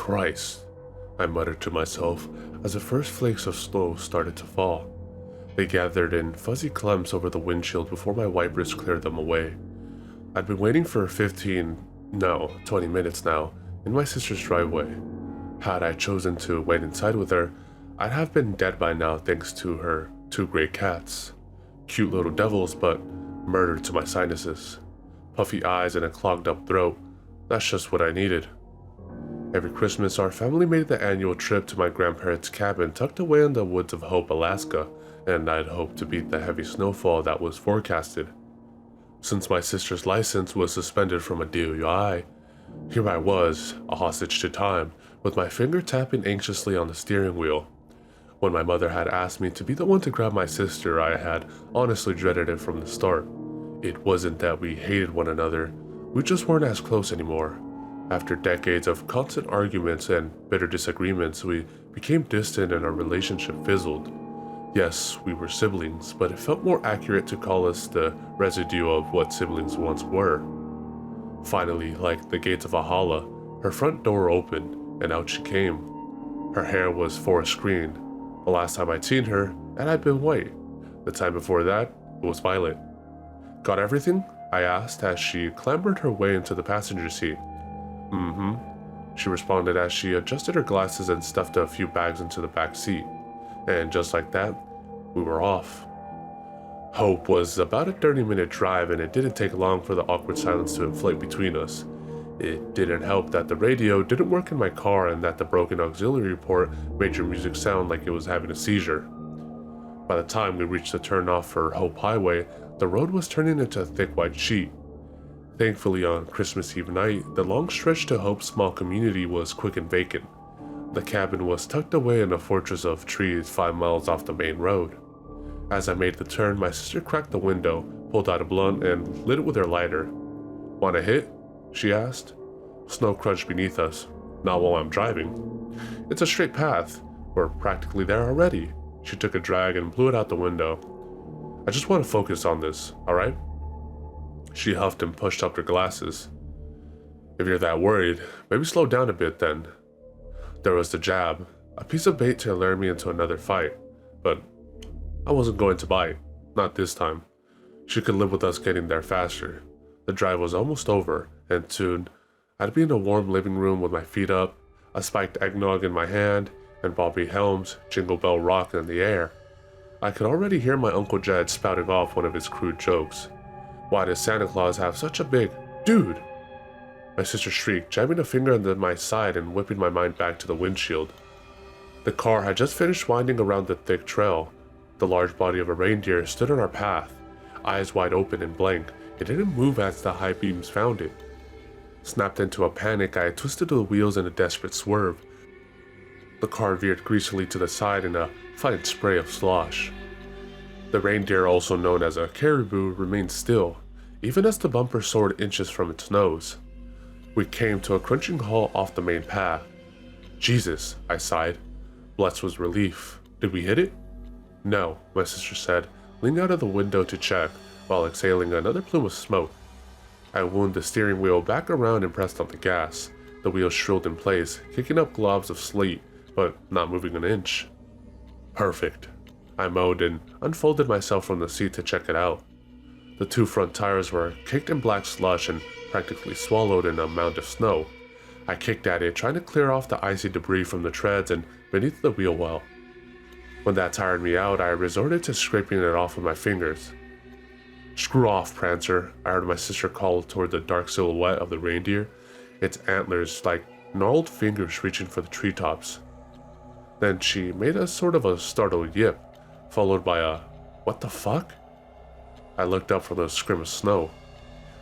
Christ, I muttered to myself as the first flakes of snow started to fall. They gathered in fuzzy clumps over the windshield before my wipers cleared them away. I'd been waiting for 20 minutes now in my sister's driveway. Had I chosen to wait inside with her, I'd have been dead by now thanks to her two great cats. Cute little devils, but murdered to my sinuses. Puffy eyes and a clogged up throat. That's just what I needed. Every Christmas, our family made the annual trip to my grandparents' cabin tucked away in the woods of Hope, Alaska, and I'd hoped to beat the heavy snowfall that was forecasted. Since my sister's license was suspended from a DUI, here I was, a hostage to time, with my finger tapping anxiously on the steering wheel. When my mother had asked me to be the one to grab my sister, I had honestly dreaded it from the start. It wasn't that we hated one another, we just weren't as close anymore. After decades of constant arguments and bitter disagreements, we became distant and our relationship fizzled. Yes, we were siblings, but it felt more accurate to call us the residue of what siblings once were. Finally, like the gates of Valhalla, her front door opened, and out she came. Her hair was forest green. The last time I'd seen her, it had been white. The time before that, it was violet. "Got everything?" I asked as she clambered her way into the passenger seat. "Mm-hmm," she responded as she adjusted her glasses and stuffed a few bags into the back seat. And just like that, we were off. Hope was about a 30-minute drive, and it didn't take long for the awkward silence to inflate between us. It didn't help that the radio didn't work in my car and that the broken auxiliary port made your music sound like it was having a seizure. By the time we reached the turnoff for Hope Highway, the road was turning into a thick white sheet. Thankfully, on Christmas Eve night, the long stretch to Hope's small community was quick and vacant. The cabin was tucked away in a fortress of trees 5 miles off the main road. As I made the turn, my sister cracked the window, pulled out a blunt, and lit it with her lighter. "Want a hit?" she asked. Snow crunched beneath us. "Not while I'm driving." "It's a straight path. We're practically there already." She took a drag and blew it out the window. "I just want to focus on this, alright?" She huffed and pushed up her glasses. "If you're that worried, maybe slow down a bit then." There was the jab, a piece of bait to lure me into another fight, but I wasn't going to bite, not this time. She could live with us getting there faster. The drive was almost over, and soon I'd be in a warm living room with my feet up, a spiked eggnog in my hand, and Bobby Helms' Jingle Bell Rock in the air. I could already hear my Uncle Jed spouting off one of his crude jokes. Why does Santa Claus have such a big dude? My sister shrieked, jamming a finger into my side and whipping my mind back to the windshield. The car had just finished winding around the thick trail. The large body of a reindeer stood on our path, eyes wide open and blank. It didn't move as the high beams found it. Snapped into a panic, I twisted the wheels in a desperate swerve. The car veered greasily to the side in a fine spray of slosh. The reindeer, also known as a caribou, remained still, even as the bumper soared inches from its nose. We came to a crunching halt off the main path. "Jesus," I sighed. Blessed was relief. "Did we hit it?" "No," my sister said, leaning out of the window to check, while exhaling another plume of smoke. I wound the steering wheel back around and pressed on the gas. The wheels shrilled in place, kicking up globs of sleet, but not moving an inch. "Perfect," I moaned and unfolded myself from the seat to check it out. The two front tires were caked in black slush and practically swallowed in a mound of snow. I kicked at it, trying to clear off the icy debris from the treads and beneath the wheel well. When that tired me out, I resorted to scraping it off with my fingers. "Screw off, Prancer," I heard my sister call toward the dark silhouette of the reindeer, its antlers like gnarled fingers reaching for the treetops. Then she made a sort of a startled yip, followed by a "What the fuck?" I looked up from the scrim of snow.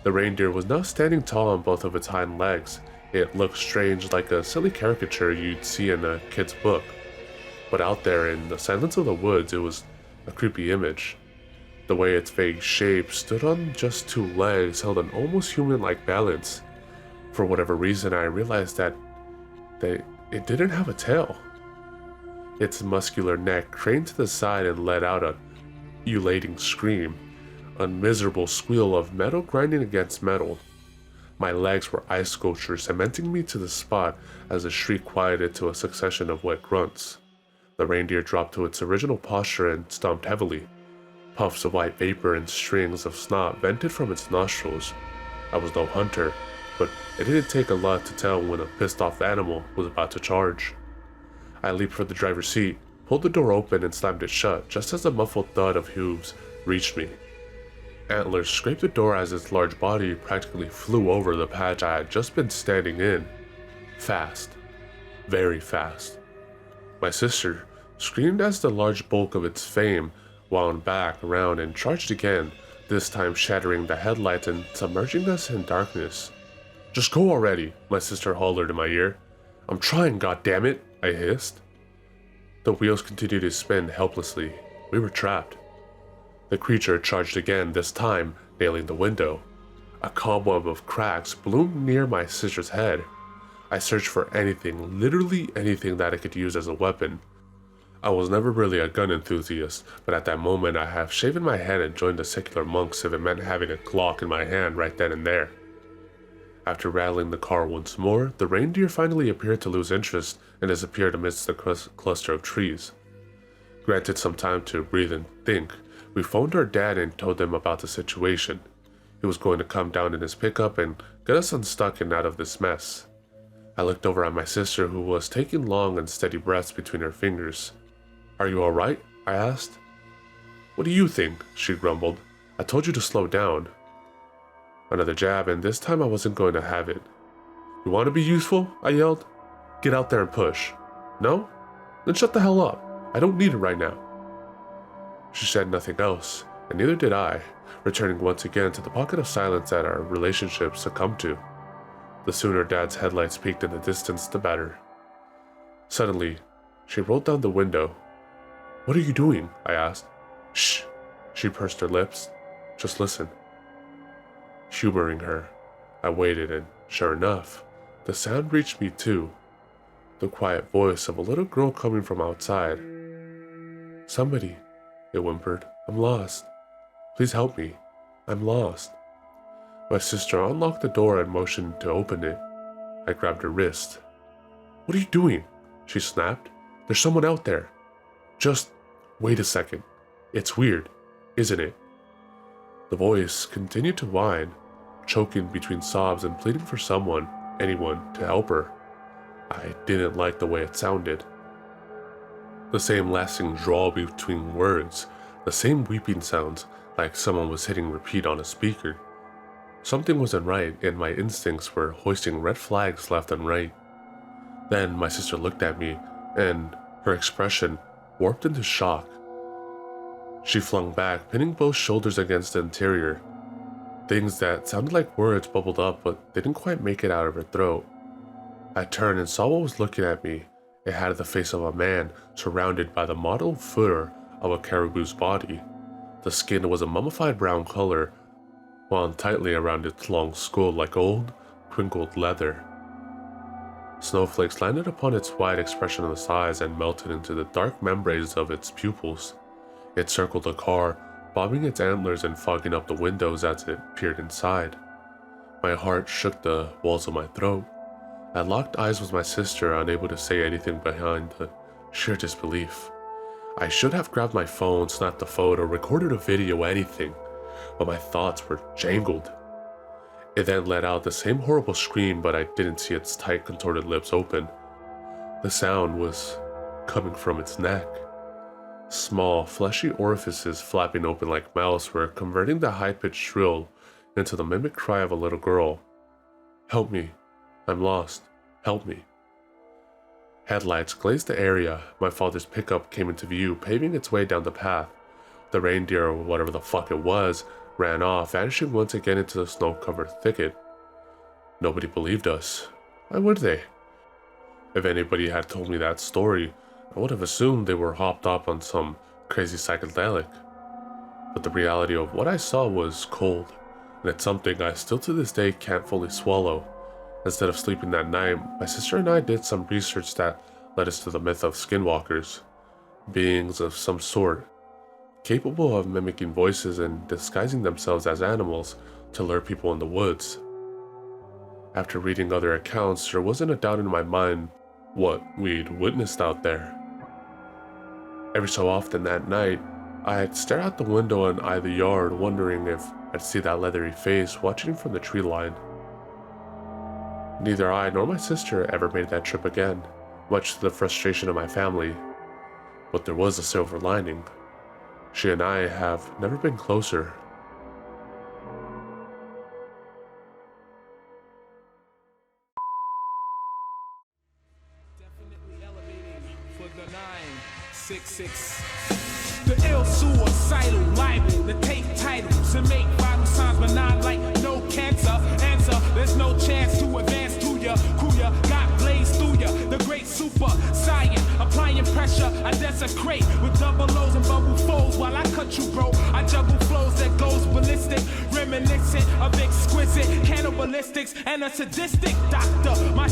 The reindeer was now standing tall on both of its hind legs. It looked strange, like a silly caricature you'd see in a kid's book. But out there in the silence of the woods, it was a creepy image. The way its vague shape stood on just two legs held an almost human-like balance. For whatever reason, I realized that it didn't have a tail. Its muscular neck craned to the side and let out a ululating scream, a miserable squeal of metal grinding against metal. My legs were ice sculptures, cementing me to the spot as the shriek quieted to a succession of wet grunts. The reindeer dropped to its original posture and stomped heavily. Puffs of white vapor and strings of snot vented from its nostrils. I was no hunter, but it didn't take a lot to tell when a pissed-off animal was about to charge. I leaped for the driver's seat, pulled the door open and slammed it shut just as the muffled thud of hooves reached me. Antlers scraped the door as its large body practically flew over the patch I had just been standing in. Fast. Very fast. My sister screamed as the large bulk of its frame wound back around and charged again, this time shattering the headlights and submerging us in darkness. "Just go already," my sister hollered in my ear. "I'm trying, goddammit," I hissed. The wheels continued to spin helplessly. We were trapped. The creature charged again, this time nailing the window. A cobweb of cracks bloomed near my sister's head. I searched for anything, literally anything that I could use as a weapon. I was never really a gun enthusiast, but at that moment I have shaven my head and joined the secular monks if it meant having a Glock in my hand right then and there. After rattling the car once more, the reindeer finally appeared to lose interest and disappeared amidst the cluster of trees. Granted some time to breathe and think, we phoned our dad and told him about the situation. He was going to come down in his pickup and get us unstuck and out of this mess. I looked over at my sister, who was taking long and steady breaths between her fingers. "Are you alright?" I asked. "What do you think?" she grumbled. "I told you to slow down." Another jab, and this time I wasn't going to have it. "You want to be useful?" I yelled. "Get out there and push." "No? Then shut the hell up. I don't need it right now." She said nothing else, and neither did I, returning once again to the pocket of silence that our relationship succumbed to. The sooner Dad's headlights peeked in the distance, the better. Suddenly, she rolled down the window. "What are you doing?" I asked. "Shh," she pursed her lips. "Just listen." Humoring her, I waited, and sure enough, the sound reached me too. The quiet voice of a little girl coming from outside. "Somebody," it whimpered. "I'm lost. Please help me. I'm lost." My sister unlocked the door and motioned to open it. I grabbed her wrist. "What are you doing?" she snapped. "There's someone out there." "Just wait a second. It's weird, isn't it?" The voice continued to whine, choking between sobs and pleading for someone, anyone, to help her. I didn't like the way it sounded. The same lasting drawl between words, the same weeping sounds, like someone was hitting repeat on a speaker. Something wasn't right, and my instincts were hoisting red flags left and right. Then my sister looked at me, and her expression warped into shock. She flung back, pinning both shoulders against the interior. Things that sounded like words bubbled up, but didn't quite make it out of her throat. I turned and saw what was looking at me. It had the face of a man, surrounded by the mottled fur of a caribou's body. The skin was a mummified brown color, wound tightly around its long skull like old, crinkled leather. Snowflakes landed upon its wide expression of the eyes and melted into the dark membranes of its pupils. It circled the car, bobbing its antlers and fogging up the windows as it peered inside. My heart shook the walls of my throat. I locked eyes with my sister, unable to say anything behind the sheer disbelief. I should have grabbed my phone, snapped a photo, recorded a video, anything, but my thoughts were jangled. It then let out the same horrible scream, but I didn't see its tight, contorted lips open. The sound was coming from its neck. Small, fleshy orifices flapping open like mouths were converting the high-pitched shrill into the mimic cry of a little girl. "Help me. I'm lost. Help me." Headlights glazed the area. My father's pickup came into view, paving its way down the path. The reindeer, or whatever the fuck it was, ran off, vanishing once again into the snow-covered thicket. Nobody believed us. Why would they? If anybody had told me that story, I would have assumed they were hopped up on some crazy psychedelic. But the reality of what I saw was cold, and it's something I still to this day can't fully swallow. Instead of sleeping that night, my sister and I did some research that led us to the myth of skinwalkers, beings of some sort, capable of mimicking voices and disguising themselves as animals to lure people in the woods. After reading other accounts, there wasn't a doubt in my mind what we'd witnessed out there. Every so often that night, I'd stare out the window and eye the yard, wondering if I'd see that leathery face watching from the tree line. Neither I nor my sister ever made that trip again, much to the frustration of my family. But there was a silver lining. She and I have never been closer. Definitely elevating for the 966. The ill suicidal libel to take titles and make vital signs, but not like no cancer. Answer, there's no chance to advance to ya. Kuya got blazed through ya. The great super science, applying pressure, I desecrate with double O's and bubble foes while I cut you, bro. I juggle flows that goes ballistic, reminiscent of exquisite cannibalistics and a sadistic doctor. My